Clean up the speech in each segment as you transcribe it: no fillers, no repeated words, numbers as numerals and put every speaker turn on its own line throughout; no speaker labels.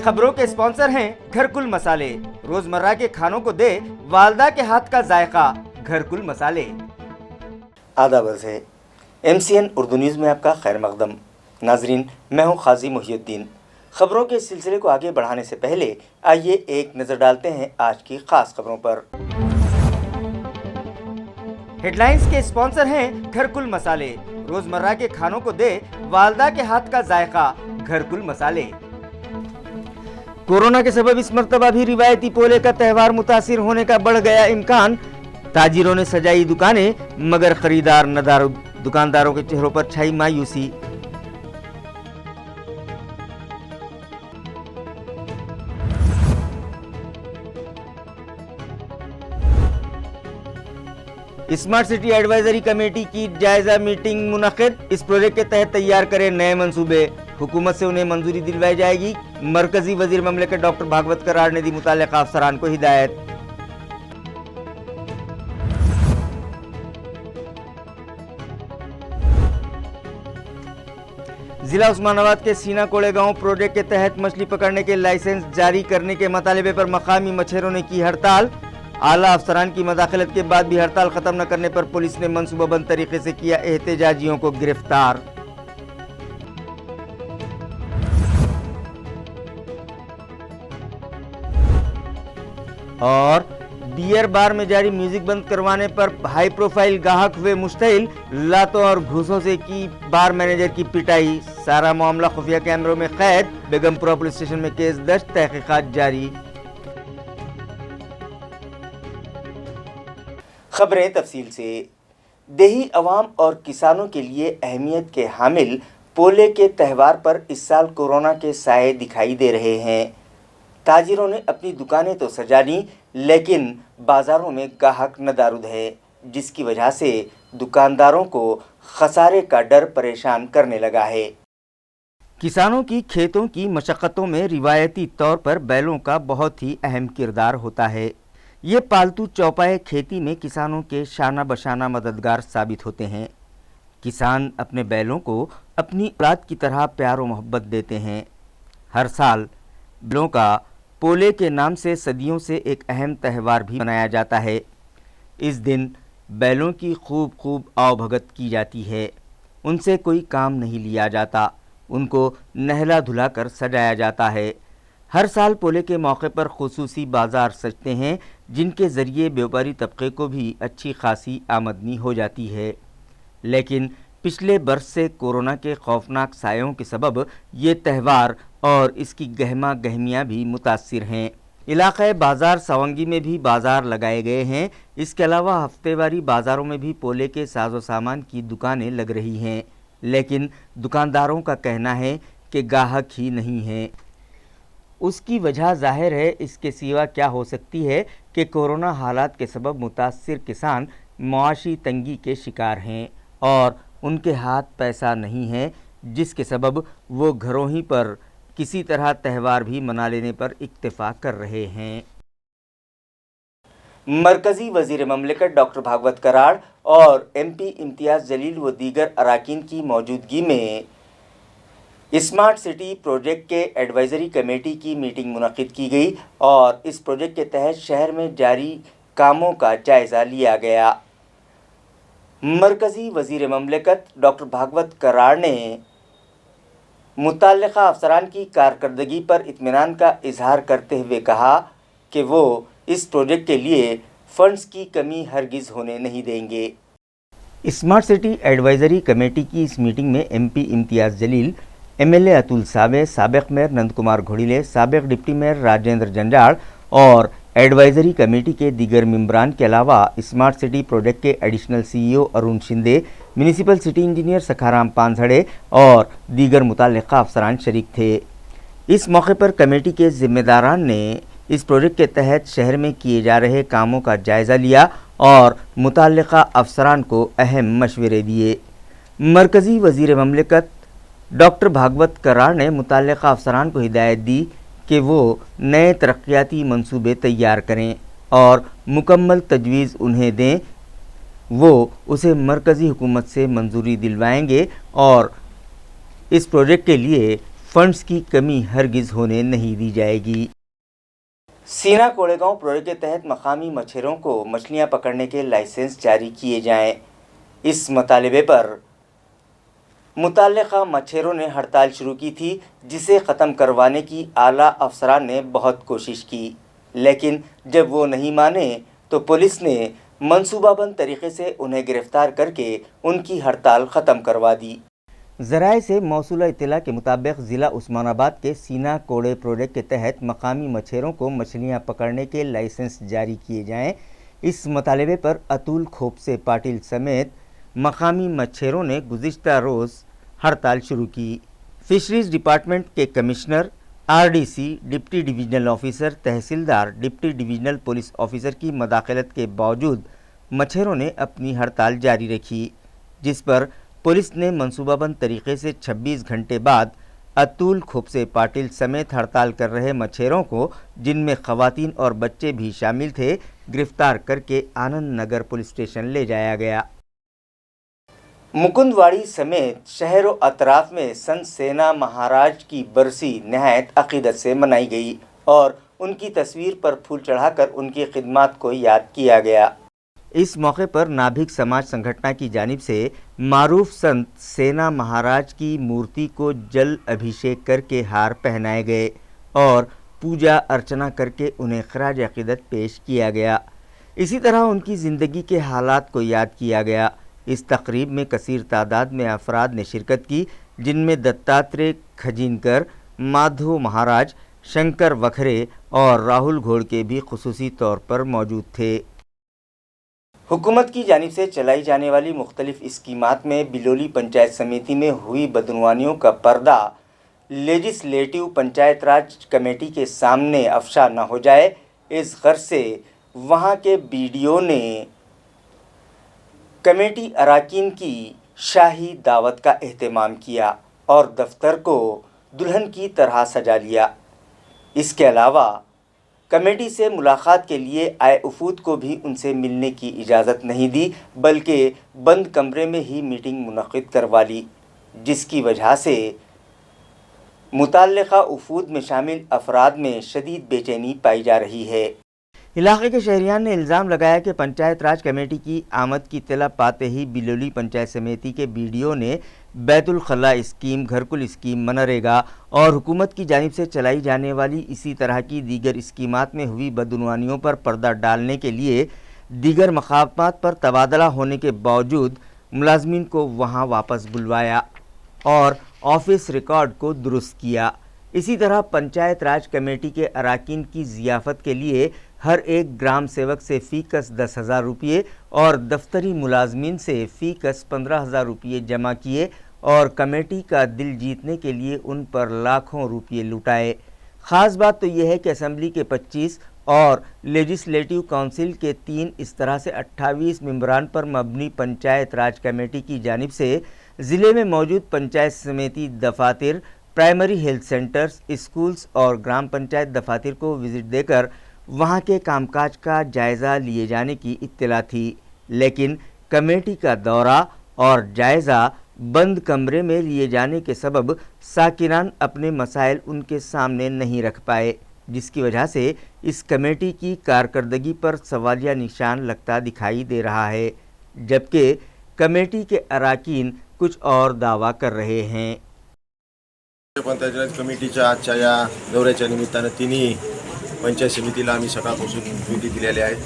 खबरों के स्पॉन्सर हैं घरकुल मसाले। रोजमर्रा के खानों को दे वालदा के हाथ का जायका, घरकुल मसाले। आदाब है MCN उर्दू न्यूज़ में आपका खैर मकदम। नाजरीन, मैं हूं खाजी मुहियुद्दीन। खबरों के सिलसिले को आगे बढ़ाने से पहले आइए एक नज़र डालते हैं आज की खास खबरों पर। हेडलाइंस के स्पॉन्सर हैं घरकुल मसाले। रोजमर्रा के खानों को दे वालदा के हाथ का जायका, घरकुल मसाले। कोरोना के सबब इस मर्तबा भी रिवायती पोले का त्यौहार मुतासिर होने का बढ़ गया इम्कान। ताजिरों ने सजाई दुकानें मगर खरीदार नदार, दुकानदारों के चेहरों पर छाई मायूसी। स्मार्ट सिटी एडवाइजरी कमेटी की जायजा मीटिंग मुनक़िद। इस प्रोजेक्ट के तहत तैयार करें नए मंसूबे, हुकूमत से उन्हें मंजूरी दिलवाई जाएगी। मरकजी वजीर ममलिकत डॉक्टर भागवत करार ने दी मुताल्लिक़ा अफसरान को हिदायत। जिला उस्मानाबाद के सीना कोड़े गांव प्रोजेक्ट के तहत मछली पकड़ने के लाइसेंस जारी करने के मुतालबे पर मकामी मछेरों ने की हड़ताल। आला अफसरान की मदाखलत के बाद भी हड़ताल खत्म न करने पर पुलिस ने मंसूबाबंद तरीके से किया एहतजाजियों को गिरफ्तार। और बियर बार में जारी म्यूजिक बंद करवाने पर हाई प्रोफाइल गाहक हुए मुश्तइल। लातों और घूसों से की बार मैनेजर की पिटाई। सारा मामला खुफिया कैमरों में कैद। बेगमपुरा पुलिस स्टेशन में केस दर्ज, तहकीकात जारी। खबरें तफसील से। देही अवाम और किसानों के लिए अहमियत के हामिल पोले के त्यौहार पर इस साल कोरोना के साए दिखाई दे रहे हैं। ताजिरों ने अपनी दुकानें तो सजा ली, लेकिन बाज़ारों में गाहक नदारुद है, जिसकी वजह से दुकानदारों को खसारे का डर परेशान करने लगा है। किसानों की खेतों की मशक्क़तों में रिवायती तौर पर बैलों का बहुत ही अहम किरदार होता है। ये पालतू चौपाए खेती में किसानों के शाना बशाना मददगार साबित होते हैं। किसान अपने बैलों को अपनी औलाद की तरह प्यार और मोहब्बत देते हैं। हर साल बैलों का पोले के नाम से सदियों से एक अहम त्यौहार भी मनाया जाता है। इस दिन बैलों की खूब आवभगत की जाती है। उनसे कोई काम नहीं लिया जाता, उनको नहला धुला कर सजाया जाता है। हर साल पोले के मौके पर खुसूसी बाज़ार सजते हैं, जिनके ज़रिए व्यापारी तबके को भी अच्छी खासी आमदनी हो जाती है। लेकिन पिछले बरस से कोरोना के खौफनाक सायों के सबब ये त्यौहार और इसकी गहमा गहमियाँ भी मुतासिर हैं। इलाक़े बाज़ार सवंगी में भी बाज़ार लगाए गए हैं। इसके अलावा हफ्तेवारी बाज़ारों में भी पोले के साजो सामान की दुकानें लग रही हैं, लेकिन दुकानदारों का कहना है कि गाहक ही नहीं हैं। उसकी वजह ज़ाहिर है, इसके सिवा क्या हो सकती है कि कोरोना हालात के सबब मुतासिर किसान मुआशी तंगी के शिकार हैं और उनके हाथ पैसा नहीं है, जिसके सबब वो घरों ही पर किसी तरह त्यौहार भी मना लेने पर इक्तफा कर रहे हैं। मरकजी वजीर ममलिकत डॉक्टर भागवत करार और MP इम्तियाज़ जलील व दीगर अराकीन की मौजूदगी में स्मार्ट सिटी प्रोजेक्ट के एडवाइजरी कमेटी की मीटिंग मुनक़िद की गई और इस प्रोजेक्ट के तहत शहर में जारी कामों का जायज़ा लिया गया। मरकज़ी वज़ीर ममलिकत डॉक्टर भागवत करार ने मुताल्लिक़ा अफसरान की कारकर्दगी पर इत्मीनान का इजहार करते हुए कहा कि वो इस प्रोजेक्ट के लिए फ़ंड्स की कमी हरगिज़ होने नहीं देंगे। स्मार्ट सिटी एडवाइजरी कमेटी की इस मीटिंग में MP इम्तियाज़ जलील, MLA अतुल सावे, साबिक़ मेयर नंद कुमार घोड़िले, साबिक़ डिप्टी मेयर राजेंद्र जंजाड़ और एडवाइजरी कमेटी के दीगर मेंबरान के अलावा स्मार्ट सिटी प्रोजेक्ट के additional CEO Arun Shinde, municipal city engineer Sakharam Panzade और दीगर मुताल्लिक़ा अफसरान शरीक थे। इस मौके पर कमेटी के ज़िम्मेदारान ने इस प्रोजेक्ट के तहत शहर में किए जा रहे कामों का जायज़ा लिया और मुताल्लिक़ा अफसरान को अहम मशवरे दिए। मरकज़ी वज़ीर ममलिकत डॉक्टर भागवत करार ने मुताल्लिक़ा अफसरान को हिदायत दी कि वो नए तरक्याती मंसूबे तैयार करें और मुकम्मल तजवीज़ उन्हें दें। वो उसे मरकज़ी हुकूमत से मंजूरी दिलवाएंगे और इस प्रोजेक्ट के लिए फंड्स की कमी हरगिज़ होने नहीं दी जाएगी। सीना कोड़ेगांव प्रोजेक्ट के तहत मकामी मछेरों को मछलियां पकड़ने के लाइसेंस जारी किए जाएं। इस मुतालबे पर मुतल्लिका मछेरों ने हड़ताल शुरू की थी, जिसे ख़त्म करवाने की आला अफसरान ने बहुत कोशिश की, लेकिन जब वो नहीं माने तो पुलिस ने मंसूबाबंद तरीके से उन्हें गिरफ्तार करके उनकी हड़ताल ख़त्म करवा दी। ज़राए से मौसूला इत्तला के मुताबिक ज़िला उस्मानाबाद के सीना कोड़े प्रोजेक्ट के तहत मकामी मछेरों को मछलियां पकड़ने के लाइसेंस जारी किए जाएं। इस मुतालबे पर अतुल खोपसे पाटिल समेत मकामी मछेरों ने गुज़िश्ता रोज़ हड़ताल शुरू की। फिशरीज़ डिपार्टमेंट के commissioner, RDC, deputy divisional officer, tehsildar, deputy divisional police officer की मदाखलत के बावजूद मछेरों ने अपनी हड़ताल जारी रखी, जिस पर पुलिस ने मंसूबाबंद तरीके से 26 घंटे बाद अतुल खोपसे पाटिल समेत हड़ताल कर रहे मछेरों को, जिनमें ख़वातीन और बच्चे भी शामिल थे, गिरफ्तार करके आनंद नगर पुलिस स्टेशन ले जाया गया। मुकुंदवाड़ी समेत शहरों अतराफ में संत सेना महाराज की बरसी नहायत अकीदत से मनाई गई और उनकी तस्वीर पर फूल चढ़ाकर उनकी खिदमत को याद किया गया। इस मौके पर नाभिक समाज संगठन की जानिब से मारूफ संत सेना महाराज की मूर्ति को जल अभिषेक करके हार पहनाए गए और पूजा अर्चना करके उन्हें खराज अकीदत पेश किया गया। इसी तरह उनकी ज़िंदगी के हालात को याद किया गया। इस तकरीब में कसीर तादाद में अफराद ने शिरकत की, जिनमें दत्तात्रेय खजीनकर, माधव महाराज, शंकर वखरे और राहुल घोड़के भी खुसूसी तौर पर मौजूद थे। हुकूमत की जानिब से चलाई जाने वाली मुख्तलिफ स्कीमात में बिलोली पंचायत समिति में हुई बदनुवानियों का पर्दा लेजिस्लेटिव पंचायत राज कमेटी के सामने अफशा न हो जाए, इस गर्ज से वहां के बीडीओ ने कमेटी अराकीन की शाही दावत का एहतमाम किया और दफ्तर को दुल्हन की तरह सजा लिया। इसके अलावा कमेटी से मुलाकात के लिए आए उफूद को भी उनसे मिलने की इजाज़त नहीं दी, बल्कि बंद कमरे में ही मीटिंग मुनक़्क़िद करवा ली, जिसकी वजह से मुतल्लिका उफूद में शामिल अफराद में शदीद बेचैनी पाई जा रही है। इलाके के शहरियान ने इल्ज़ाम लगाया कि पंचायत राज कमेटी की आमद की इत्तला पाते ही बिलोली पंचायत समिति के बीडीओ ने बैतुल खला स्कीम, घरकुल स्कीम, मनरेगा और हुकूमत की जानिब से चलाई जाने वाली इसी तरह की दीगर स्कीमात में हुई बदनुवानियों पर पर्दा डालने के लिए दीगर मकामात पर तबादला होने के बावजूद मुलाजमीन को वहां वापस बुलवाया और ऑफिस रिकॉर्ड को दुरुस्त किया। इसी तरह पंचायत राज कमेटी के अराकीन की ज़ियाफ़त के लिए हर एक ग्राम सेवक से फ़ीकस 10,000 रुपये और दफ्तरी मुलाजमीन से फ़ीकस 15,000 रुपये जमा किए और कमेटी का दिल जीतने के लिए उन पर लाखों रुपये लुटाए। ख़ास बात तो यह है कि असम्बली के 25 और लेजिस्लेटिव काउंसिल के 3 इस तरह से 28 मेंबरान पर मबनी पंचायत राज कमेटी की जानिब से ज़िले में मौजूद पंचायत समिति दफातर, प्राइमरी हेल्थ सेंटर्स, स्कूल्स और ग्राम पंचायत दफातर को विज़िट देकर वहां के कामकाज का जायज़ा लिए जाने की इत्तला थी, लेकिन कमेटी का दौरा और जायज़ा बंद कमरे में लिए जाने के सबब साकिनान अपने मसाइल उनके सामने नहीं रख पाए, जिसकी वजह से इस कमेटी की कारकर्दगी पर सवालिया निशान लगता दिखाई दे रहा है, जबकि कमेटी के अराकीन कुछ और दावा कर रहे हैं।
पंचायत राज कमिटीच्या आजच्या या दौऱ्याच्या निमित्तानं तिन्ही पंचायत समितीला आम्ही सकाळपासून भेटी दिलेल्या आहेत,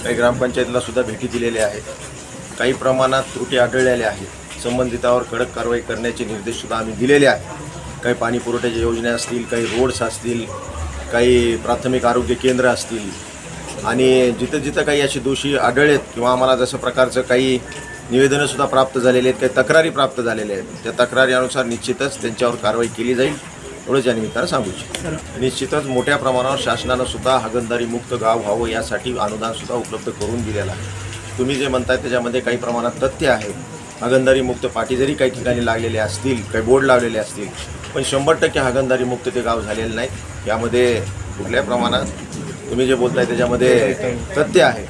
काही ग्रामपंचायतीला सुद्धा भेटी दिलेल्या आहेत। काही प्रमाणात त्रुटी आढळलेल्या आहेत, संबंधितावर कडक कारवाई करण्याचे निर्देश सुद्धा आम्ही दिलेले आहेत। काही पाणी पुरवठ्याच्या योजना असतील, काही रोड्स असतील, काही प्राथमिक आरोग्य केंद्र असतील आणि जिथं जिथं काही असे दोषी आढळलेत किंवा आम्हाला जसं प्रकारचं काही निवेदनं सुद्धा प्राप्त झालेले आहेत, काही तक्रारी प्राप्त झालेल्या आहेत, त्या तक्रारीनुसार निश्चितच त्यांच्यावर कारवाई केली जाईल एवढंच या निमित्तानं सांगू इच्छितो। निश्चितच मोठ्या प्रमाणावर शासनानं सुद्धा हागणदारी मुक्त गाव व्हावं यासाठी अनुदान सुद्धा उपलब्ध करून दिलेलं आहे। तुम्ही जे म्हणताय त्याच्यामध्ये काही प्रमाणात तथ्य आहे। हागणदारी मुक्त पाटी जरी काही ठिकाणी लागलेले असतील, काही बोर्ड लावलेले असतील, पण 100% हागणदारी मुक्त ते गाव झालेलं नाही। यामध्ये कुठल्या प्रमाणात तुम्ही जे बोलताय त्याच्यामध्ये तथ्य आहे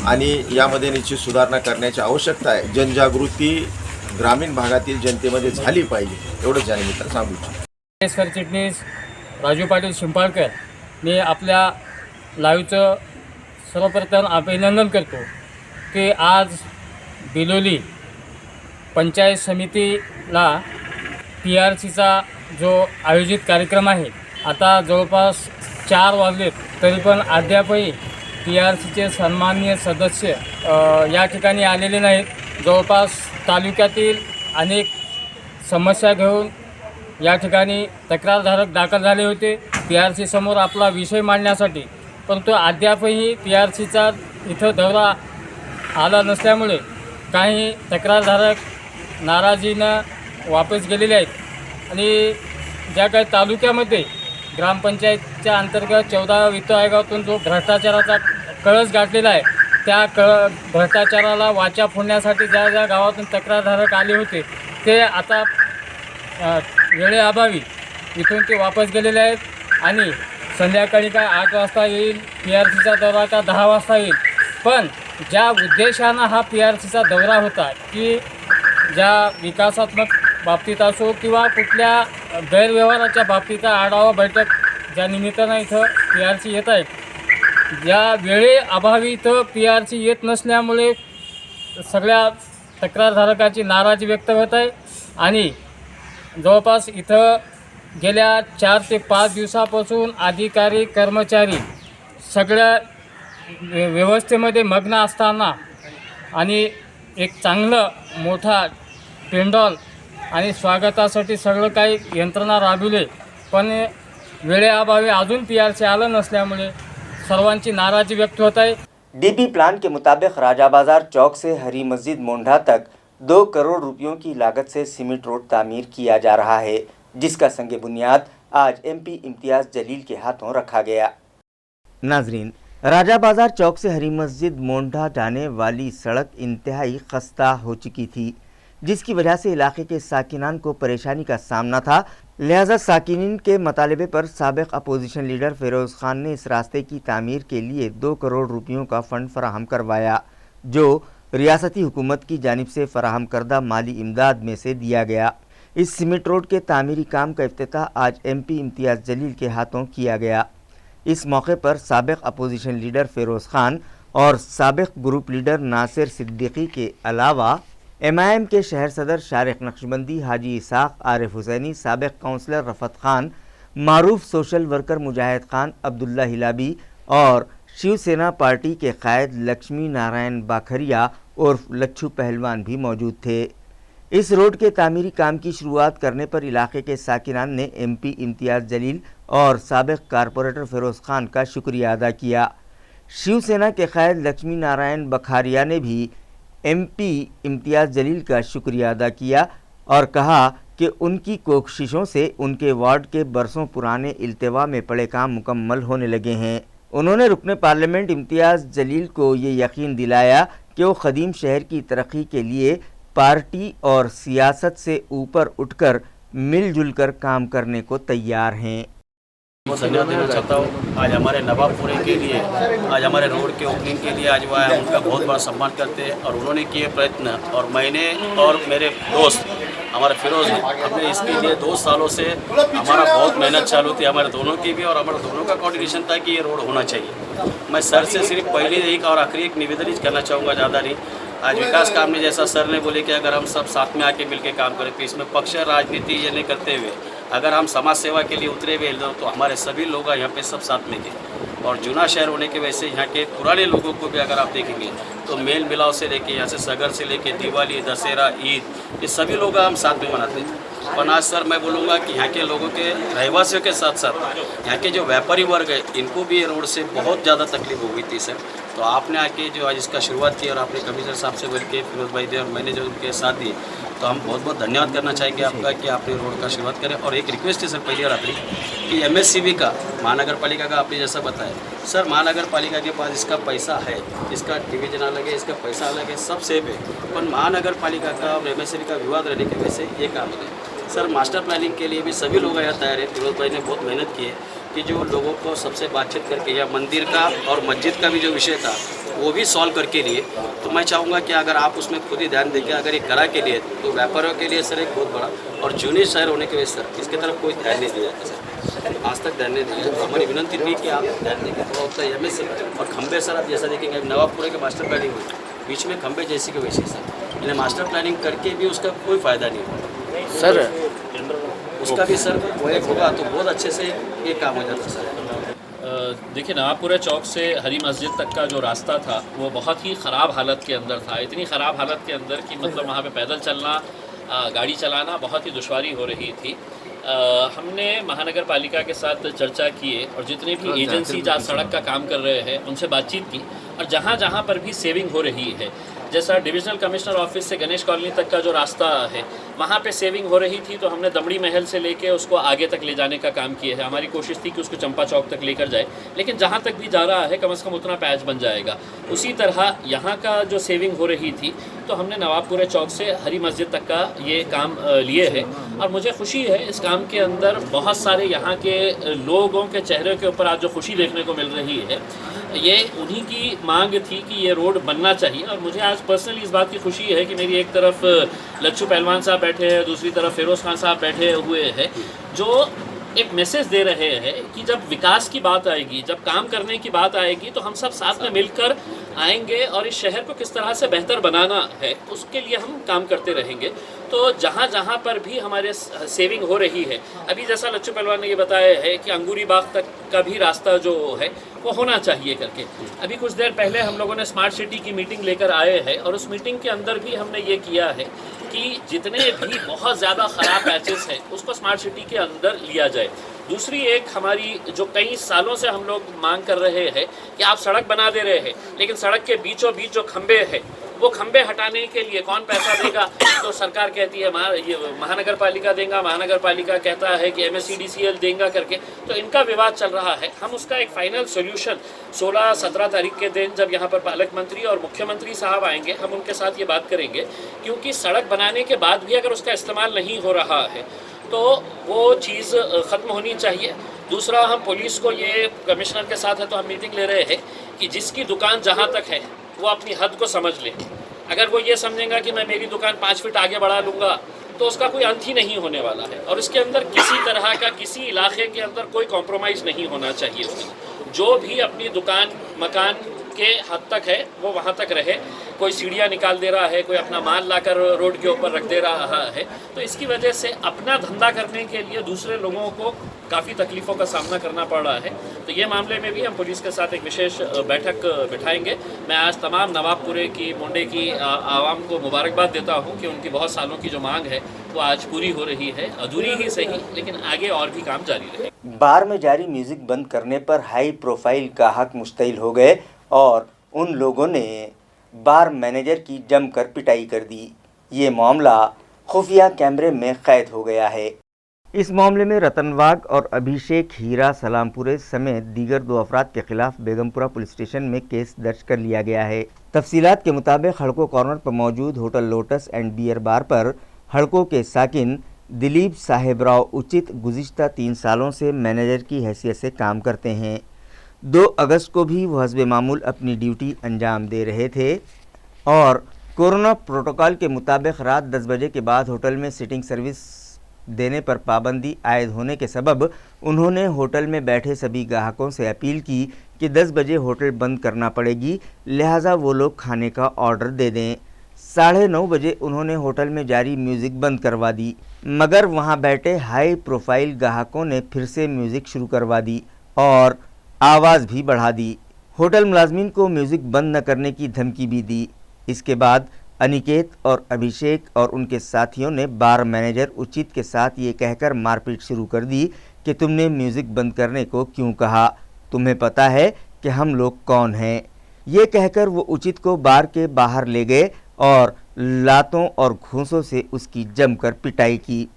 आणि यामध्ये निश्चित सुधारणा करण्याची आवश्यकता आहे। जनजागृती ग्रामीण भागातील जनतेमध्ये झाली पाहिजे एवढंच या निमित्तानं सांगू इच्छितो।
सरचिटणीस राजू पाटील शिंपाळकर मी आपल्या लाईव्हचं सर्वप्रथम अभिनंदन करतो की आज बिलोली पंचायत समितीला PRCचा जो आयोजित कार्यक्रम आहे, आता जवळपास 4 वाजलेत तरी पण अद्यापही PRCचे सन्माननीय सदस्य या ठिकाणी आलेले नाहीत. जवळपास तालुक्यातील अनेक समस्या घेऊन या ठिकाणी तक्रारधारक दाखल झाले होते PRC समोर आपला विषय मांडण्यासाठी, परंतु अद्यापही PRCचा इथं दौरा आला नसल्यामुळे काही तक्रारधारक नाराजीनं वापस गेलेले आहेत. आणि ज्या काही तालुक्यामध्ये ग्रामपंचायतच्या अंतर्गत 14 वित्त आयोगातून जो भ्रष्टाचाराचा कळस गाठलेला आहे, त्या भ्रष्टाचाराला वाचा फोडण्यासाठी ज्या ज्या गावातून तक्रारधारक आले होते ते आता वेळेअभावी इथून ते वापस गेलेले आहेत. आणि संध्याकाळी काय 8 वाजता येईल PRCचा दौरा, का 10 वाजता येईल, पण ज्या उद्देशानं हा PRCचा दौरा होता की ज्या विकासात्मक बाबतीत असो किंवा कुठल्या गैरव्यवहाराच्या बाबतीचा आढावा बैठक ज्या निमित्तानं इथं PRC येत आहे, ज्या वेळेअभावी इथं PRC येत नसल्यामुळे सगळ्या तक्रारधारकाची नाराजी व्यक्त होत आहे. आणि जवळपास इथं गेल्या 4 ते 5 दिवसापासून अधिकारी कर्मचारी सगळ्या व्यवस्थेमध्ये मग्न असताना आणि एक चांगलं मोठा पेंडॉल आणि स्वागतासाठी सगळं काही यंत्रणा राबविले, पण वेळेअभावी अजून PRC आलं नसल्यामुळे सर्वांची नाराजी व्यक्त होत आहे.
DP प्लान के मुताबिक राजा बाजार चौक से हरी मस्जिद मोंढा तक 2 करोड़ रुपयों की लागत से सीमेंट रोड तामीर किया जा रहा है, जिसका संग बुनियाद आज MP इम्तियाज़ जलील के हाथों रखा गया. नाजरीन, राजा बाजार चौक से हरी मस्जिद मोंढा जाने वाली सड़क इंतहाई खस्ता हो चुकी थी, जिसकी वजह से इलाके के साकिनान को परेशानी का सामना था. लिहाजा साकिनीन के मतालबे पर साबिक अपोजिशन लीडर फिरोज़ खान ने इस रास्ते की तामीर के लिए 2 करोड़ रुपयों का फ़ंड फराहम करवाया, जो रियासती हुकूमत की जानिब से फ़राहम करदा माली इमदाद में से दिया गया. इस सीमेंट रोड के तामीरी काम का इफ्तिताह आज MP इम्तियाज़ जलील के हाथों किया गया. इस मौके पर साबिक अपोजिशन लीडर फिरोज़ खान और साबिक ग्रुप लीडर नासिर सिद्दीकी के अलावा MIM के शहर सदर शारिक नक्शबंदी, हाजी इसाक, आरिफ हुसैनी, साबिक काउंसलर रफ़त खान, मारूफ सोशल वर्कर मुजाहिद खान, अब्दुल्ला हिलाबी और शिवसेना पार्टी के कायद लक्ष्मी नारायण बाखरिया उर्फ लच्छू पहलवान भी मौजूद थे. इस रोड के तामीरी काम की शुरुआत करने पर इलाके के साकिनान ने MP इम्तियाज़ जलील और साबिक कारपोरेटर फिरोज़ खान का शुक्रिया अदा किया. शिवसेना के कायद लक्ष्मी नारायण बखारिया ने भी MP इम्तियाज़ जलील का शुक्रिया अदा किया और कहा कि उनकी कोशिशों से उनके वार्ड के बरसों पुराने इल्तिवा में पड़े काम मुकम्मल होने लगे हैं. उन्होंने रुकन पार्लियामेंट इम्तियाज़ जलील को ये यकीन दिलाया कि वो ख़दीम शहर की तरक्की के लिए पार्टी और सियासत से ऊपर उठकर मिलजुल कर काम करने को तैयार हैं.
बहुत धन्यवाद देना चाहता हूँ. आज हमारे नवाबपुरे के लिए, आज हमारे रोड के ओपनिंग के लिए आज वो आया, उनका बहुत बड़ा सम्मान करते हैं. और उन्होंने किए प्रयत्न और मैंने और मेरे दोस्त हमारे फिरोज़ ने, हमने इसके लिए 2 सालों से हमारा बहुत मेहनत चालू थी, हमारे दोनों की भी, और हमारे दोनों का कोऑर्डिनेशन था कि ये रोड होना चाहिए. मैं सर से सिर्फ पहले एक और आखिरी एक निवेदन ही करना चाहूँगा, ज़्यादा नहीं. आज विकास काम में जैसा सर ने बोले कि अगर हम सब साथ में आके मिलके काम करें, तो इसमें पक्ष राजनीति ये नहीं करते हुए अगर हम समाज सेवा के लिए उतरे हुए तो हमारे सभी लोग यहाँ पे सब साथ में थे. और जूना शहर होने की वजह से यहाँ के पुराने लोगों को भी अगर आप देखेंगे तो मेल मिलाव से लेके यहाँ से सगर से लेके दिवाली, दशहरा, ईद, ये सभी लोग हम साथ में मनाते हैं. और आज सर मैं बोलूँगा कि यहाँ के लोगों के रहवासियों के साथ साथ यहाँ के जो व्यापारी वर्ग है, इनको भी ये रोड से बहुत ज़्यादा तकलीफ हो गई थी सर. तो आपने आके जो आज इसका शुरुआत की और आपने कमिश्नर साहब से बोल के फिरोज भाई दे और मैंने जो उनके साथ दिए, तो हम बहुत बहुत धन्यवाद करना चाहेंगे आपका कि आपने रोड का शुरुआत करें. और एक रिक्वेस्ट है सर पहली और आखिरी कि MSCB का, महानगर पालिका का आपने जैसा बताया सर, महानगर पालिका के पास इसका पैसा है, इसका डिवीजन अलग है, इसका पैसा अलग है, सब सेफ है. पर महानगर पालिका का और MSCB का विवाद रहने की वजह से ये काम है. सर मास्टर प्लानिंग के लिए भी सभी लोग यहाँ तैयार हैं. फिरोज भाई ने बहुत मेहनत की है कि कि जो लोगों को सबसे बातचीत करके या मंदिर का और मस्जिद का भी जो विषय था वो भी सॉल्व करके लिए, तो मैं चाहूँगा कि अगर आप उसमें खुद ही ध्यान देंगे, अगर एक कला के लिए तो व्यापारियों के लिए सर एक बहुत बड़ा और जूनियर शहर होने की वजह से सर इसकी तरफ कोई ध्यान नहीं दिया जाता सर, आज तक ध्यान नहीं दिया। तो हमारी विनंती थी कि आप ध्यान देंगे थोड़ा उतना एम से। और खंबे सर आप जैसा देखेंगे नवाबपुरे के मास्टर प्लानिंग हुई, बीच में खंबे जैसे के वैसे सर, इन्हें मास्टर प्लानिंग करके भी उसका कोई फ़ायदा नहीं हुआ सर, उसका भी सर प्रोजेक्ट होगा तो बहुत अच्छे से ये काम हो जाता सर।
देखिए, नवाबपुरा चौक से हरी मस्जिद तक का जो रास्ता था वो बहुत ही ख़राब हालत के अंदर था, इतनी ख़राब हालत के अंदर कि मतलब वहाँ पे पैदल चलना, गाड़ी चलाना बहुत ही दुश्वारी हो रही थी। हमने महानगर पालिका के साथ चर्चा किए और जितने भी एजेंसी जहाँ सड़क का काम कर रहे हैं उनसे बातचीत की, और जहाँ जहाँ पर भी सेविंग हो रही है, जैसा डिविजनल कमिश्नर ऑफिस से गणेश कॉलोनी तक का जो रास्ता है वहाँ पे सेविंग हो रही थी, तो हमने दमड़ी महल से लेके उसको आगे तक ले जाने का काम किया है। हमारी कोशिश थी कि उसको चंपा चौक तक लेकर जाए, लेकिन जहाँ तक भी जा रहा है कम से कम उतना पैच बन जाएगा। उसी तरह यहाँ का जो सेविंग हो रही थी तो हमने नवाबपुरा चौक से हरी मस्जिद तक का ये काम लिए है, और मुझे खुशी है इस काम के अंदर बहुत सारे यहाँ के लोगों के चेहरे के ऊपर आज जो खुशी देखने को मिल रही है, ये उन्हीं की मांग थी कि ये रोड बनना चाहिए। और मुझे आज पर्सनली इस बात की खुशी है कि मेरी एक तरफ लच्छू पहलवान साहब बैठे हैं, दूसरी तरफ फिरोज़ खान साहब बैठे हुए हैं, जो एक मैसेज दे रहे हैं कि जब विकास की बात आएगी, जब काम करने की बात आएगी तो हम सब साथ में मिलकर आएंगे और इस शहर को किस तरह से बेहतर बनाना है उसके लिए हम काम करते रहेंगे। तो जहाँ जहाँ पर भी हमारे सेविंग हो रही है, अभी जैसा लच्छू पहलवान ने ये बताया है कि अंगूरी बाग तक का भी रास्ता जो है वो होना चाहिए करके, अभी कुछ देर पहले हम लोगों ने स्मार्ट सिटी की मीटिंग लेकर आए हैं और उस मीटिंग के अंदर भी हमने ये किया है कि जितने भी बहुत ज़्यादा ख़राब पैचेस हैं उसको स्मार्ट सिटी के अंदर लिया जाए। दूसरी एक हमारी जो कई सालों से हम लोग मांग कर रहे हैं कि आप सड़क बना दे रहे हैं, लेकिन सड़क के बीचों बीच जो खंबे हैं वो खंबे हटाने के लिए कौन पैसा देगा? तो सरकार कहती है ये महानगर पालिका देगा, महानगर पालिका कहता है कि MSEDCL देगा करके, तो इनका विवाद चल रहा है। हम उसका एक फाइनल सोल्यूशन 16-17 तारीख के दिन जब यहाँ पर पालक मंत्री और मुख्यमंत्री साहब आएंगे, हम उनके साथ ये बात करेंगे, क्योंकि सड़क बनाने के बाद भी अगर उसका इस्तेमाल नहीं हो रहा है तो वो चीज़ ख़त्म होनी चाहिए। दूसरा, हम पुलिस को ये कमिश्नर के साथ है तो हम मीटिंग ले रहे हैं कि जिसकी दुकान जहाँ तक है वो अपनी हद को समझ ले। अगर वो ये समझेगा कि मैं मेरी दुकान 5 फीट आगे बढ़ा लूँगा तो उसका कोई अंत ही नहीं होने वाला है, और इसके अंदर किसी तरह का किसी इलाके के अंदर कोई कॉम्प्रोमाइज़ नहीं होना चाहिए। उसमें जो भी अपनी दुकान मकान के हद तक है वो वहाँ तक रहे। कोई सीढ़ियाँ निकाल दे रहा है, कोई अपना माल लाकर रोड के ऊपर रख दे रहा है, तो इसकी वजह से अपना धंधा करने के लिए दूसरे लोगों को काफ़ी तकलीफ़ों का सामना करना पड़ रहा है। तो ये मामले में भी हम पुलिस के साथ एक विशेष बैठक बिठाएंगे। मैं आज तमाम नवाबपुरे की मुंडे की आवाम को मुबारकबाद देता हूँ कि उनकी बहुत सालों की जो मांग है वो आज पूरी हो रही है, अधूरी ही सही लेकिन आगे और भी काम जारी रहे।
बार में जारी म्यूजिक बंद करने पर हाई प्रोफाइल गाहक मुश्तइल हो गए और उन लोगों ने बार मैनेजर की जमकर पिटाई कर दी। ये मामला खुफिया कैमरे में कैद हो गया है। इस मामले में रतन वाघ और अभिषेक हीरा सलामपुरे समेत दीगर 2 अफराद के खिलाफ बेगमपुरा पुलिस स्टेशन में केस दर्ज कर लिया गया है। तफसीलात के मुताबिक हड़को कॉर्नर पर मौजूद hotel lotus and beer bar पर हड़को के साकिन दिलीप साहेबराव उचित गुज़िश्ता 3 सालों से मैनेजर की हैसियत से काम करते हैं। 2 अगस्त को भी वो हस्बे मामूल अपनी ड्यूटी अंजाम दे रहे थे और कोरोना प्रोटोकॉल के मुताबिक रात 10 बजे के बाद होटल में सिटिंग सर्विस देने पर पाबंदी आयद होने के सबब उन्होंने होटल में बैठे सभी ग्राहकों से अपील की कि 10 बजे होटल बंद करना पड़ेगी, लिहाजा वो लोग खाने का ऑर्डर दे दें। 9:30 बजे उन्होंने होटल में जारी म्यूज़िक बंद करवा दी, मगर वहां बैठे हाई प्रोफाइल ग्राहकों ने फिर से म्यूज़िक शुरू करवा दी और आवाज़ भी बढ़ा दी। होटल मुलाजमीन को म्यूज़िक बंद न करने की धमकी भी दी। इसके बाद अनिकेत और अभिषेक और उनके साथियों ने बार मैनेजर उचित के साथ ये कहकर मारपीट शुरू कर दी कि तुमने म्यूज़िक बंद करने को क्यों कहा, तुम्हें पता है कि हम लोग कौन हैं। ये कहकर वो उचित को बार के बाहर ले गए और लातों और घूंसों से उसकी जमकर पिटाई की।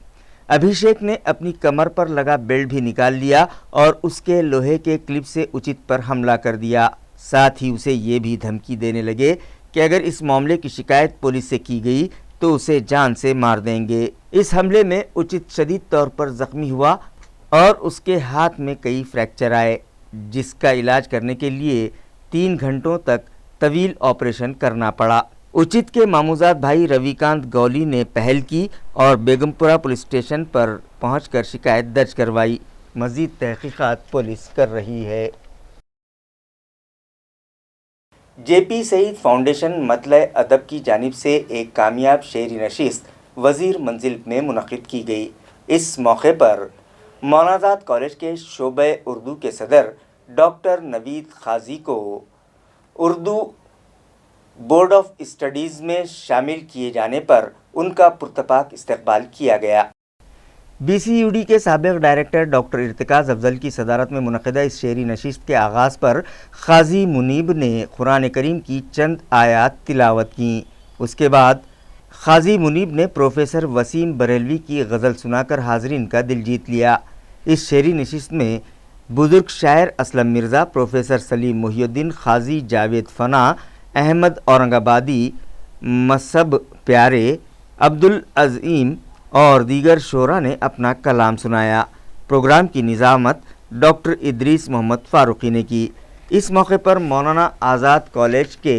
अभिषेक ने अपनी कमर पर लगा बेल्ट भी निकाल लिया और उसके लोहे के क्लिप से उचित पर हमला कर दिया। साथ ही उसे ये भी धमकी देने लगे कि अगर इस मामले की शिकायत पुलिस से की गई तो उसे जान से मार देंगे। इस हमले में उचित शदीद तौर पर जख्मी हुआ और उसके हाथ में कई फ्रैक्चर आए, जिसका इलाज करने के लिए 3 घंटों तक तवील ऑपरेशन करना पड़ा। उचित के मामूजात भाई रविकांत गौली ने पहल की और बेगमपुरा पुलिस स्टेशन पर पहुंचकर शिकायत दर्ज करवाई। मज़ीद तहकीकात पुलिस कर रही है। जेपी सईद फाउंडेशन मतले अदब की जानिब से एक कामयाब शेरी नशिस्त वज़ीर मंजिल में मुनक़िद की गई। इस मौके पर मौलानाजात कॉलेज के शोबे उर्दू के सदर डॉक्टर नवीद खाजी को उर्दू बोर्ड ऑफ स्टडीज़ में शामिल किए जाने पर उनका पुरतपाक इस्तकबाल किया गया। BCUD के साबिक़ डायरेक्टर डॉक्टर इर्तिकाज़ अफजल की सदारत में मुनक़िदा इस शेरी नशिस्त के आगाज़ पर क़ाज़ी मुनीब ने कुरान करीम की चंद आयात तिलावत की। उसके बाद क़ाज़ी मुनीब ने प्रोफेसर वसीम बरेलवी की गज़ल सुनाकर हाज़रीन का दिल जीत लिया। इस शेरी नशिस्त में बुज़ुर्ग शायर असलम मिर्ज़ा, प्रोफेसर सलीम मुहिउद्दीन, क़ाज़ी जावेद फ़ना, अहमद औरंगाबादी, मसब प्यारे, अब्दुल अज़ीम और दीगर शोरा ने अपना कलाम सुनाया। प्रोग्राम की निज़ामत डॉक्टर इदरीस मोहम्मद फ़ारूक़ी ने की। इस मौके पर मौलाना आज़ाद कॉलेज के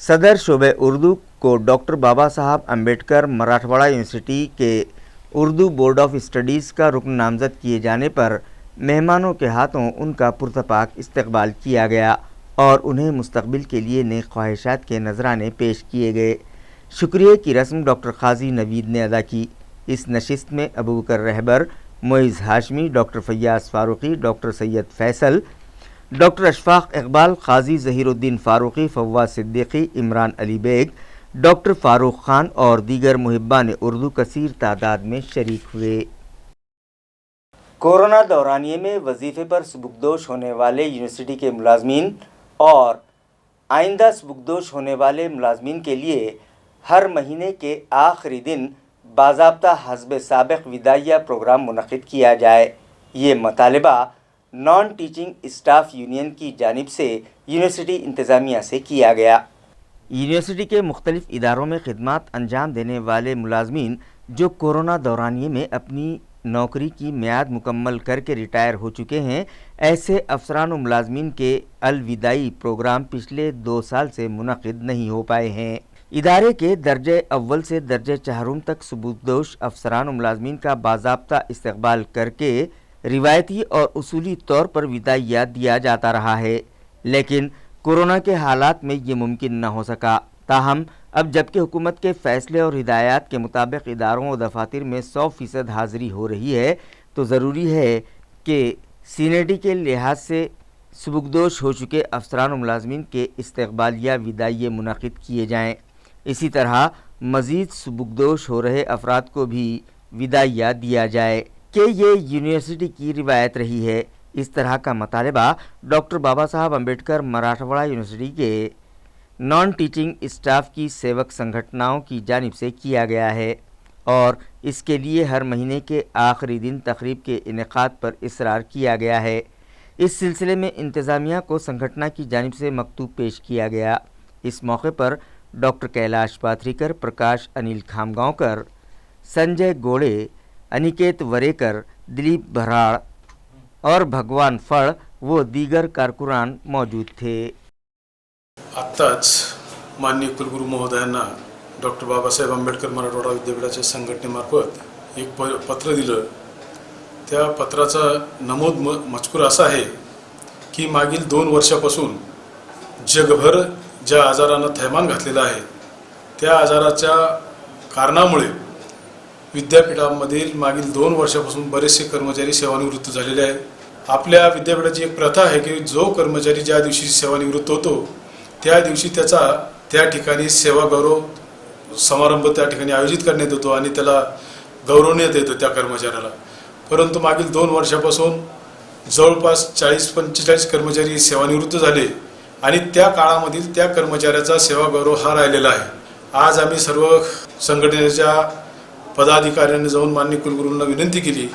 सदर शोबे उर्दू को डॉक्टर बाबा साहब अम्बेडकर मराठवाड़ा यूनिवर्सिटी के उर्दू बोर्ड ऑफ स्टडीज़ का रुकन नामज़द किए जाने पर मेहमानों के हाथों उनका पुरतपाक इस्तकबाल किया गया और उन्हें मुस्तक़बिल के लिए नेक ख्वाहिशात के नजराने पेश किए गए। शुक्रिया की रस्म डॉक्टर क़ाज़ी नवीद ने अदा की। इस नशिस्त में Abu Bakr Rahbar, Moiz Hashmi, doctor Fayyaz Farooqui, doctor Syed Faisal, doctor Ashfaq Iqbal, Qazi Zaheeruddin Farooqui, Fawwaz Siddiqui, Imran Ali Baig, doctor Farooq Khan और दीगर मुहिब्बान उर्दू कसीर तादाद में शरीक हुए। कोरोना दौरानिए में वजीफ़े पर सुबुकदोश होने वाले यूनिवर्सिटी के मुलाजमीन और आइंदा सुबुकदोश होने वाले मुलाजमीन के लिए हर महीने के आखिरी दिन बाज़ाब्ता हस्ब साबिक़ विदाइया प्रोग्राम मुनक़िद किया जाए। ये मतालबा नॉन टीचिंग स्टाफ यूनियन की जानिब से यूनिवर्सिटी इंतज़ामिया से किया गया। यूनिवर्सिटी के मुख्तलिफ़ इदारों में खिदमात अंजाम देने वाले मुलाजमीन जो कोरोना दौरानिए में अपनी नौकरी की मियाद मुकम्मल करके रिटायर हो चुके हैं, ऐसे अफसरान व मुलाजमीन के अलविदाई प्रोग्राम पिछले 2 साल से मुनक़िद नहीं हो पाए हैं। इदारे के दर्जे अव्वल से दर्जे चाहरुम तक सुबुकदोश अफसरान व मुलाजमीन का बाज़ाब्ता इस्तकबाल करके रिवायती और उसूली तौर पर विदाइया दिया जाता रहा है, लेकिन कोरोना के हालात में ये मुमकिन न हो सका। ताहम अब जबकि हुकूमत के फ़ैसले और हिदायत के मुताबिक इदारों व दफातर में 100% हाज़िरी हो रही है, तो ज़रूरी है कि सीनियरिटी के लिहाज से सुबुकदोश हो चुके अफसरान व मुलाजमीन के इस्तकबालिया विदाइये मुनक़िद किए जाएँ। इसी तरह मज़ीद सुबुकदोश हो रहे अफराद को भी विदाइया दिया जाए कि ये यूनिवर्सिटी की रिवायत रही है। इस तरह का मतालबा डॉक्टर बाबा साहब अम्बेडकर मराठवाड़ा यूनिवर्सिटी के नॉन टीचिंग स्टाफ की सेवक संगठनाओं की जानिब से किया गया है और इसके लिए हर महीने के आखिरी दिन तकरीब के इनेकाद पर इसरार किया गया है। इस सिलसिले में इंतज़ामिया को संगठना की जानिब से मकतूब पेश किया गया। इस मौके पर डॉक्टर कैलाश पाथरीकर, प्रकाश अनिल खामगांवकर, संजय गोड़े, अनिकेत वरेकर, दिलीप भराड़ और भगवान फड़ व दीगर कारकुनान मौजूद थे।
आत्ताच माननीय कुलगुरू महोदयांना डॉक्टर बाबासाहेब आंबेडकर मराठवाडा विद्यापीठाच्या संघटनेमार्फत एक पत्र दिलं। त्या पत्राचा नमूद मजकूर असा आहे की मागील 2 वर्षापासून जगभर ज्या आजारानं थैमान घातलेलं आहे, त्या आजाराच्या कारणामुळे विद्यापीठामधील मागील 2 वर्षापासून बरेचसे कर्मचारी सेवानिवृत्त झालेले आहेत। आपल्या विद्यापीठाची एक प्रथा आहे की जो कर्मचारी ज्या दिवशी सेवानिवृत्त होतो त्या दिवशी त्याचा त्या ठिकाणी सेवा गौरव समारंभ त्या ठिकाणी आयोजित करण्यात येतो आणि त्याला गौरवण्यात येतं त्या कर्मचाऱ्याला। परंतु मागील 2 वर्षापासून जवळपास 40-45 कर्मचारी सेवानिवृत्त झाले आणि त्या काळामधील त्या कर्मचाऱ्याचा सेवा गौरव हा राहिलेला आहे। आज आम्ही सर्व संघटनेच्या पदाधिकाऱ्यांनी जाऊन माननीय कुलगुरूंना विनंती केली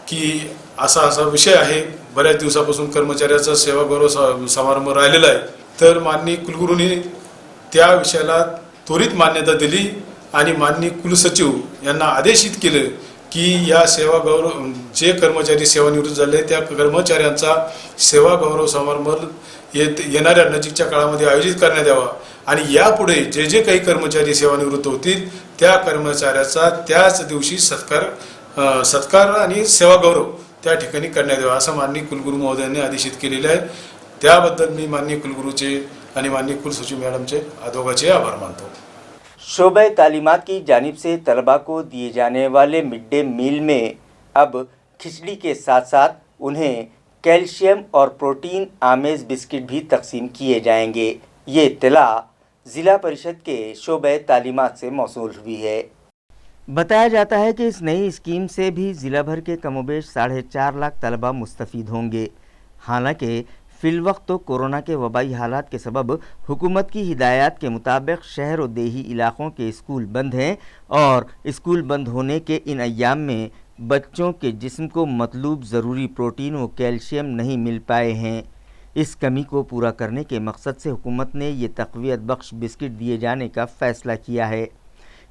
की असा विषय आहे, बऱ्याच दिवसापासून कर्मचाऱ्याचा सेवा गौरव समारंभ राहिलेला आहे, तर माननीय कुलगुरूंनी त्या विषयाला त्वरित मान्यता दिली आणि माननीय कुलसचिव यांना आदेशित केले की या सेवा गौरव जे कर्मचारी सेवानिवृत्त झाले त्या कर्मचाऱ्यांचा सेवा गौरव समारंभ येणाऱ्या नजीकच्या काळामध्ये आयोजित करण्यात यावा आणि यापुढे जे जे काही कर्मचारी सेवानिवृत्त होतील त्या कर्मचाऱ्याचा त्याच दिवशी सत्कार आणि सेवा गौरव त्या ठिकाणी करण्यात यावा असं माननीय कुलगुरू महोदयांनी आदेशित केलेले आहे। त्याबद्दल मी माननीय कुलगुरूचे आणि माननीय कुलसचिव मैडमचे दोघांचे आभार मानतो।
शोबे तालीमात की जानिब से तलबा को दिए जाने वाले मिड डे मील में अब खिचड़ी के साथ साथ उन्हें कैल्शियम और प्रोटीन आमेज बिस्किट भी तकसीम किए जाएंगे। ये इत्तला ज़िला परिषद के शोबे तालीमात से मौसूल हुई है। बताया जाता है कि इस नई स्कीम से भी ज़िला भर के कमोबेश 4.5 लाख तलबा मुस्तफ़ीद होंगे। हालांकि फ़िलवक्त तो कोरोना के वबाई हालात के सबब हुकूमत की हिदायत के मुताबिक शहर और देही इलाक़ों के स्कूल बंद हैं और स्कूल बंद होने के इन अय्याम में बच्चों के जिस्म को मतलूब ज़रूरी प्रोटीन व कैल्शियम नहीं मिल पाए हैं। इस कमी को पूरा करने के मकसद से हुकूमत ने ये तक़वियत बख्श बिस्किट दिए जाने का फ़ैसला किया है।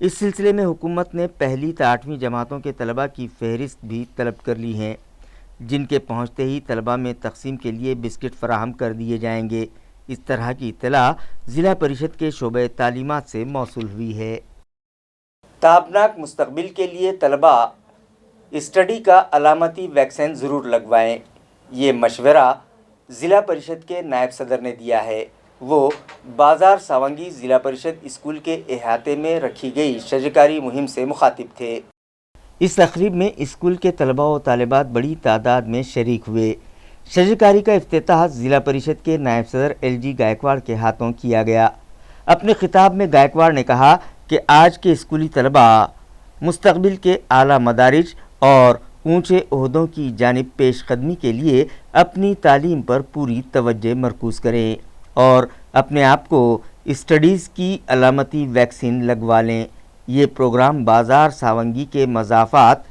इस सिलसिले में हुकूमत ने पहली से 8वीं जमातों के तलबा की फ़हरिस्त भी तलब कर ली है, जिनके पहुँचते ही तलबा में तकसीम के लिए बिस्किट फराहम कर दिए जाएंगे। इस तरह की इत्तला ज़िला परिषद के शोबे तालीमात से मौसूल हुई है। ताबनाक मुस्तकबिल के लिए तलबा स्टडी का अलामती वैक्सीन ज़रूर लगवाएं। ये मशवरा ज़िला परिषद के नायब सदर ने दिया है। वो बाज़ार सावंगी ज़िला परिषद स्कूल के अहाते में रखी गई शजकारी मुहिम से मुखातिब थे। इस तकरीब में स्कूल के तलबा व तालिबात बड़ी तादाद में शरीक हुए। शजकारी का इफ्तिताह ज़िला परिषद के नायब सदर LG गायकवाड़ के हाथों किया गया। अपने खिताब में गायकवाड़ ने कहा कि आज के स्कूली तलबा मुस्तकबिल के आला मदारिज और ऊंचे ओहदों की जानिब पेशकदमी के लिए अपनी तालीम पर पूरी तवज्जो मरकूज़ करें और अपने आप को स्टडीज़ की अलामती वैक्सीन लगवा लें। ये प्रोग्राम बाज़ार सावंगी के मज़ाफ़ात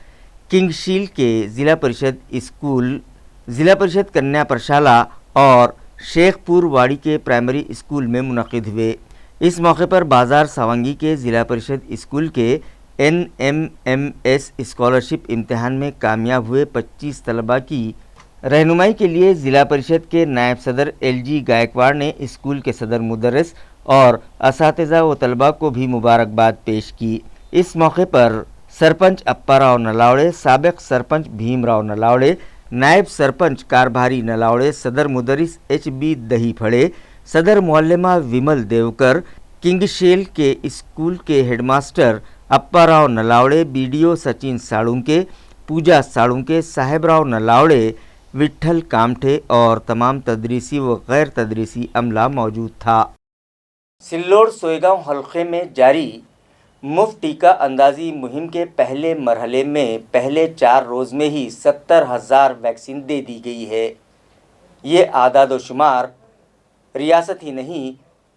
किंगशील के ज़िला परिषद स्कूल, ज़िला परिषद कन्या प्रशाला और शेखपुर वाड़ी के प्राइमरी स्कूल में मुनक़िद हुए। इस मौके पर बाज़ार सावंगी के ज़िला परिषद स्कूल के NMMS स्कॉलरशिप इम्तिहान में कामयाब हुए 25 तलबा की रहनुमाई के लिए ज़िला परिषद के नायब सदर LG गायकवाड़ ने स्कूल के सदर मुदर्रिस और असातिज़ा व तलबा को भी मुबारकबाद पेश की। इस मौके पर सरपंच अप्पाराव नलावड़े, साबिक़ सरपंच भीमराव नलावड़े, नायब सरपंच कारभारी नलावड़े, सदर मुदर्रिस HB दही फड़े, सदर मुअल्लिमा विमल देवकर, किंगशेल के स्कूल के हेडमास्टर अप्पाराव नलावड़े, BDO सचिन साड़ुंके, पूजा साड़ुंके, साहेबराव नलावड़े, विट्ठल कामठे और तमाम तदरीसी व गैर तदरीसी अमला मौजूद था। सिल्लोड सोयगांव हल्के में जारी मुफ्त टीका अंदाजी मुहिम के पहले मरहले में पहले 4 रोज़ में ही 70,000 वैक्सीन दे दी गई है। ये आदाद व शुमार रियासत ही नहीं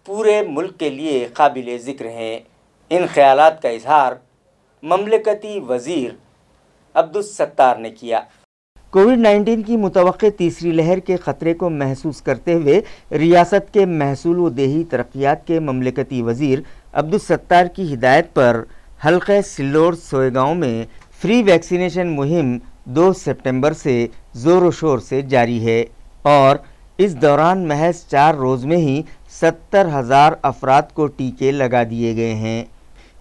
पूरे मुल्क के लिए काबिल ज़िक्र हैं। इन ख्यालात का इजहार ममलकती वज़ीर अब्दुस सत्तार ने किया। कोविड-19 की मुतवक्के तीसरी लहर के ख़तरे को महसूस करते हुए रियासत के महसूल व देही तरक्यात के ममलकती वज़ीर अब्दुस सत्तार की हिदायत पर हल्के सिल्लोड सोयगांव में फ्री वैक्सीनेशन मुहिम 2 सितंबर से ज़ोर व शोर से जारी है और इस दौरान महज 4 रोज़ में ही 70,000 अफराद को टीके लगा दिए गए हैं।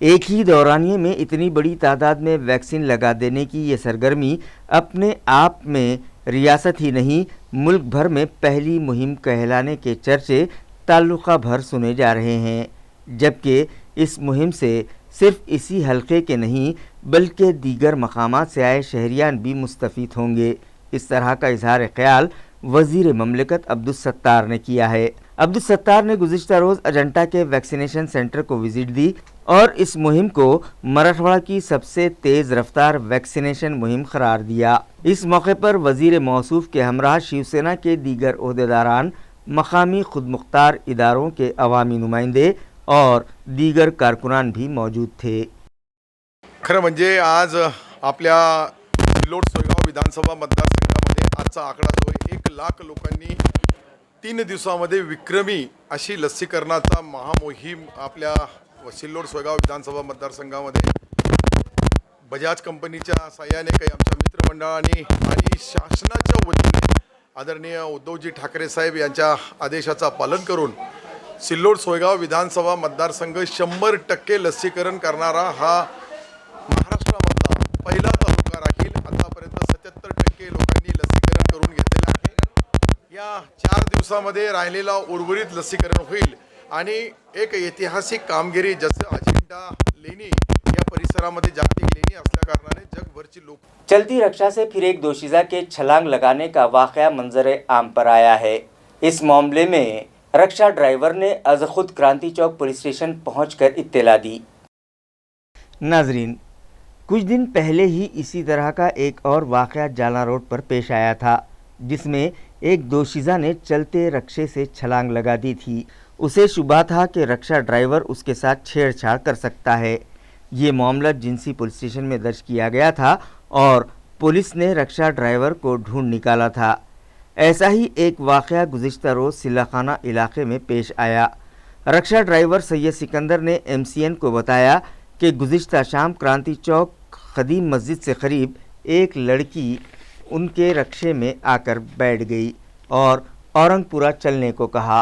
एक ही दौरानिए में इतनी बड़ी तादाद में वैक्सीन लगा देने की ये सरगर्मी अपने आप में रियासत ही नहीं मुल्क भर में पहली मुहिम कहलाने के चर्चे ताल्लुक़ा भर सुने जा रहे हैं, जबकि इस मुहिम से सिर्फ इसी हलके के नहीं बल्कि दीगर मकामात से आए शहरियान भी मुस्तफ़ीद होंगे। इस तरह का इजहार ख्याल वज़ीर ममलकत अब्दुस सत्तार ने किया है। अब्दुस सत्तार ने गुज़िश्ता रोज़ अजंता के वैक्सीनेशन सेंटर को विज़िट दी और इस मुहिम को मराठवाड़ा की सबसे तेज़ रफ्तार वैक्सीनेशन मुहिम करार दिया। इस मौके पर वज़ीर मौसूफ के हमराह शिवसेना के दीगर ओहदेदारान, मकामी खुदमुख्तार इदारों के अवामी नुमाइंदे और दीगर कारकुनान भी मौजूद थे।
खरं म्हणजे आज आपल्या सिल्लोड सोयगाव विधानसभा मतदारसंघामध्ये आजचा आकडा जो आहे 1 लाख लोकांनी 3 दिवसामध्ये विक्रमी अशी लसीकरणाचा महामोहीम आपल्या सिल्लोड सोयगाव विधानसभा मतदारसंघामध्ये बजाज कंपनीच्या साह्याने काही आमच्या मित्रमंडळांनी आणि शासनाच्या वतीने आदरणीय उद्धवजी ठाकरे साहेब यांच्या आदेशाचा पालन करून सिल्लोड सोयगाव विधानसभा मतदारसंघ 100% लसीकरण करणारा हा महाराष्ट्रामधला पहिला तालुका राहील. आतापर्यंत 77% लोकांनी लसीकरण करून घेतलेलं आहे. या 4 दिवसामध्ये राहिलेला उर्वरित लसीकरण होईल आणि एक ऐतिहासिक कामगिरी जसं अजिंठा लेणी या परिसरामध्ये जागतिक लेणी असल्या कारणाने जगभरची लोक
चलती रक्षा से फिर एक दोशीज़ा के छलांग लगाने का वाक़या मंजर आम पर आया है. इस मामले में रक्षा ड्राइवर ने अज खुद क्रांति चौक पुलिस स्टेशन पहुंचकर इत्तला दी. नाजरीन, कुछ दिन पहले ही इसी तरह का एक और वाक़या जालना रोड पर पेश आया था, जिसमें एक दोशीज़ा ने चलते रक्षे से छलांग लगा दी थी. उसे शुबा था कि रक्षा ड्राइवर उसके साथ छेड़छाड़ कर सकता है. ये मामला जिंसी पुलिस स्टेशन में दर्ज किया गया था और पुलिस ने रक्षा ड्राइवर को ढूंढ निकाला था. ऐसा ही एक वाक़या गुज़िश्ता रोज़ सिल्लाखाना इलाके में पेश आया. रक्षा ड्राइवर सैयद सिकंदर ने MCN को बताया कि गुज़िश्ता शाम क्रांति चौक क़दीम मस्जिद से करीब एक लड़की उनके रक्षे में आकर बैठ गई और औरंगपुरा चलने को कहा.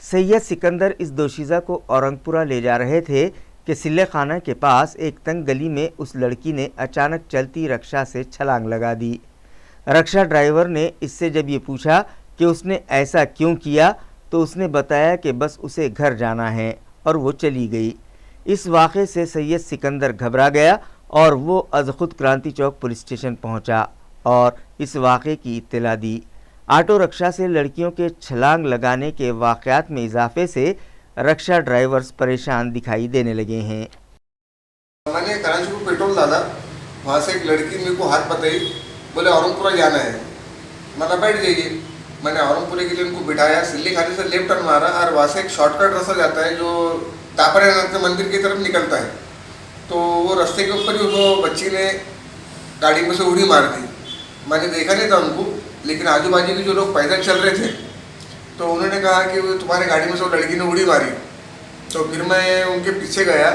सैयद सिकंदर इस दोशीज़ा को औरंगपुरा ले जा रहे थे कि सिल्ले खाना के पास एक तंग गली में उस लड़की ने अचानक चलती रक्षा से छलांग लगा दी. रक्षा ड्राइवर ने इससे जब ये पूछा कि उसने ऐसा क्यों किया तो उसने बताया कि बस उसे घर जाना है और वो चली गई. इस वाक़े से सैयद सिकंदर घबरा गया और वो अज खुद क्रांति चौक पुलिस स्टेशन पहुंचा और इस वाक़े की इत्तला दी. ऑटो रक्षा से लड़कियों के छलांग लगाने के वाक़यात में इजाफे से रक्षा ड्राइवर्स परेशान दिखाई देने लगे हैं.
मैंने कराची को पेट्रोल डाला, वहाँ से एक लड़की मेरे को हाथ बताई, बोले औरंगपुरा जाना है. मैंने बैठ जाइए. मैंने औरंगपुरे के लिए उनको बिठाया, सिल्ली खाली से लेफ्ट टर्न मारा और वहाँ से एक शॉर्टकट रास्ता जाता है जो तापरे नाथ के मंदिर की तरफ निकलता है. तो वो रास्ते के ऊपर ही वो बच्ची ने गाड़ी में से उड़ी मार दी. मैंने देखा नहीं था उनको, लेकिन आजू बाजू के जो लोग पैदल चल रहे थे तो उन्होंने कहा कि तुम्हारे गाड़ी में से वो लड़की ने उड़ी मारी. तो फिर मैं उनके पीछे गया,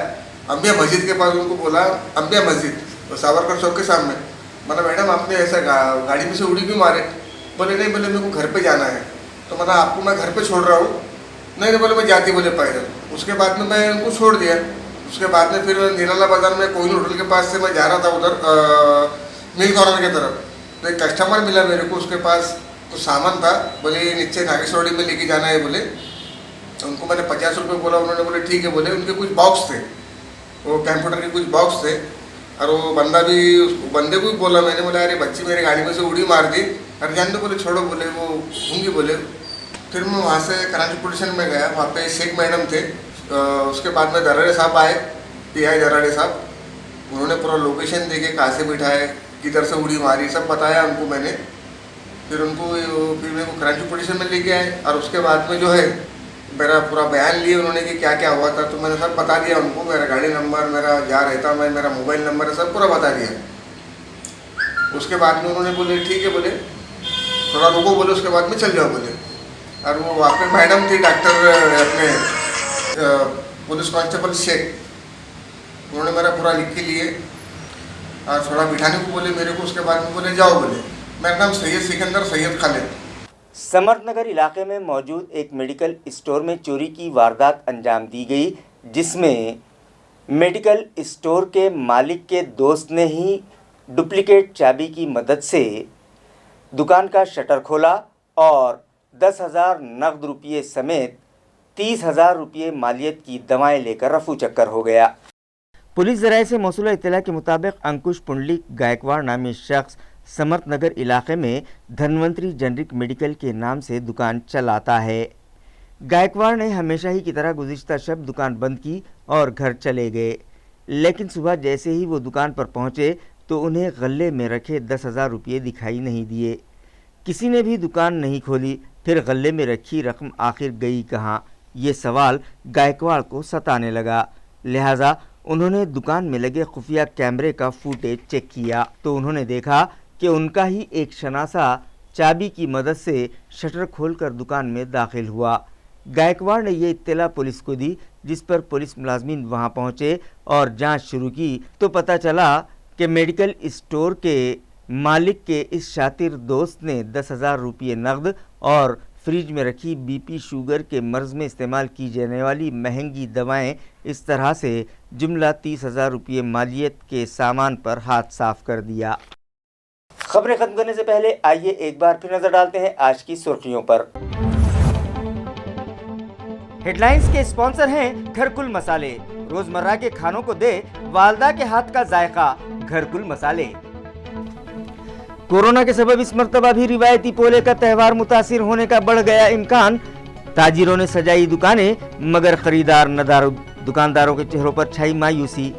अंबिया मस्जिद के पास उनको बोला, अंबिया मस्जिद तो सावरकर चौक के सामने. मैंने मैडम आपने ऐसा गाड़ी में से उड़ी क्यों मारे? बोले नहीं, बोले मेरे को घर पे जाना है. तो मैंने आपको मैं घर पे छोड़ रहा हूँ. नहीं बोले मैं जाती, बोले पैदल. उसके बाद में मैं उनको छोड़ दिया. उसके बाद में फिर निराला बाजार में कोहिनूर होटल के पास से मैं जा रहा था उधर मिल कॉर्नर की तरफ. तो एक कस्टमर मिला मेरे को, उसके पास कुछ सामान था. बोले नीचे नागेश्वरी में लेके जाना है बोले. तो उनको मैंने 50 रुपये बोला. उन्होंने बोले ठीक है. बोले उनके कुछ बॉक्स थे, वो कंप्यूटर के कुछ बॉक्स थे. और वो बंदा भी, बंदे को भी बोला मैंने, बोला अरे बच्ची मेरी गाड़ी में से उड़ी मार दी. अरे जान दो, बोले छोड़ो, बोले वो होंगी बोले. फिर मैं वहाँ से कराची पुलिस स्टेशन में गया. वहाँ पे शेख मैडम थे. उसके बाद में दराड़े साहब आए, PI दराड़े साहब. उन्होंने पूरा लोकेशन दे के कहाँ से बिठाए, किधर से उड़ी मारी, सब बताया उनको मैंने. फिर मेरे को कराची पुलिस स्टेशन में लेके आए और उसके बाद में जो है मेरा पूरा बयान लिए उन्होंने कि क्या क्या हुआ था. तो मैंने सब बता दिया उनको, मेरा गाड़ी नंबर, मेरा जहाँ रहता मैं, मेरा मोबाइल नंबर है, सब पूरा बता दिया. उसके बाद में उन्होंने बोले ठीक है, बोले थोड़ा रुको, बोले उसके बाद में चल जाओ बोले. और वो वहाँ पे मैडम थी, डॉक्टर अपने पुलिस कांस्टेबल शेख, उन्होंने मेरा पूरा लिख के लिए और थोड़ा बिठाने को बोले मेरे को. उसके बाद में बोले जाओ बोले. मेरा नाम सैयद सिकंदर सैयद खालिद.
समर्थनगर इलाके में मौजूद एक मेडिकल स्टोर में चोरी की वारदात अंजाम दी गई, जिसमें मेडिकल स्टोर के मालिक के दोस्त ने ही डुप्लीकेट चाबी की मदद से दुकान का शटर खोला और 10,000 नकद रुपये समेत 30,000 रुपये मालियत की दवाएं लेकर रफू चक्कर हो गया. पुलिस ज़राए से मौसूला इत्तला के मुताबिक अंकुश पुंडलिक गायकवाड़ नामी शख्स समर्थनगर इलाके में धनवंतरी जेनरिक मेडिकल के नाम से दुकान चलाता है. गायकवाड़ ने हमेशा ही की तरह गुज़िश्ता शब दुकान बंद की और घर चले गए, लेकिन सुबह जैसे ही वो दुकान पर पहुंचे तो उन्हें गले में रखे 10,000 रुपये दिखाई नहीं दिए. किसी ने भी दुकान नहीं खोली. फिर गले में रखी रकम आखिर गई कहाँ, ये सवाल गायकवाड़ को सताने लगा. लिहाजा उन्होंने दुकान में लगे खुफिया कैमरे का फुटेज चेक किया तो उन्होंने देखा कि उनका ही एक शनासा चाबी की मदद से शटर खोलकर दुकान में दाखिल हुआ. गायकवाड़ ने ये इत्तला पुलिस को दी, जिस पर पुलिस मुलाजमीन वहां पहुंचे और जांच शुरू की तो पता चला کہ میڈیکل اسٹور کے مالک کے اس شاطر دوست نے 10,000 روپے نقد اور فریج میں رکھی بی پی شوگر کے مرض میں استعمال کی جانے والی مہنگی دوائیں اس طرح سے جملہ 30,000 روپے مالیت کے سامان پر ہاتھ صاف کر دیا۔ خبریں ختم کرنے سے پہلے آئیے ایک بار پھر نظر ڈالتے ہیں آج کی سرخیوں پر۔ ہیڈ لائنز کے اسپانسر ہیں گھرکل مسالے، روزمرہ کے کھانوں کو دے والدہ کے ہاتھ کا ذائقہ، گھرکل مسالے۔ کورونا کے سبب اس مرتبہ بھی روایتی پولے کا تہوار متاثر ہونے کا بڑھ گیا امکان، تاجروں نے سجائی دکانیں مگر خریدار ندار، دکانداروں کے چہروں پر چھائی مایوسی۔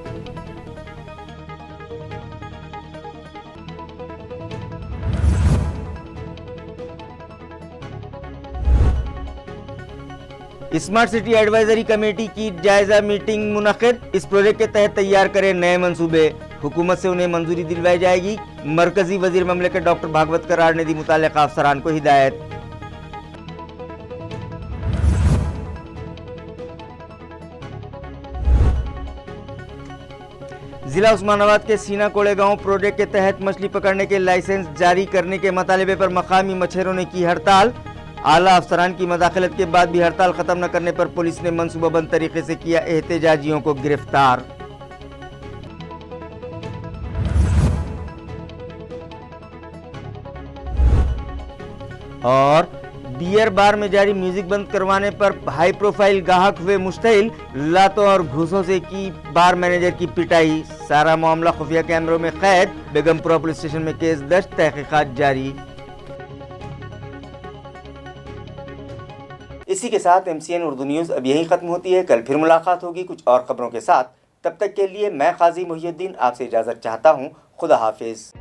اسمارٹ سٹی ایڈوائزری کمیٹی کی جائزہ میٹنگ منعقد، اس پروجیکٹ کے تحت تیار کریں نئے منصوبے، حکومت سے انہیں منظوری دلوائی جائے گی، مرکزی وزیر مملکت ڈاکٹر بھاگوت کراڑ نے دی متعلقہ افسران کو ہدایت۔ ضلع عثمان آباد کے سینا کوڑے گاؤں پروجیکٹ کے تحت مچھلی پکڑنے کے لائسنس جاری کرنے کے مطالبے پر مقامی مچھروں نے کی ہڑتال، اعلیٰ افسران کی مداخلت کے بعد بھی ہڑتال ختم نہ کرنے پر پولیس نے منصوبہ بند طریقے سے کیا احتجاجیوں کو گرفتار۔ اور بیئر بار میں جاری میوزک بند کروانے پر ہائی پروفائل گاہک ہوئے مشتعل، لاتوں اور گھوسوں سے کی بار مینیجر کی پٹائی، سارا معاملہ خفیہ کیمروں میں قید، بیگم پورہ پولیس اسٹیشن میں کیس درج، تحقیقات جاری۔ اسی کے ساتھ MCN اردو نیوز اب یہیں ختم ہوتی ہے، کل پھر ملاقات ہوگی کچھ اور خبروں کے ساتھ، تب تک کے لیے میں قاضی محی الدین آپ سے اجازت چاہتا ہوں، خدا حافظ۔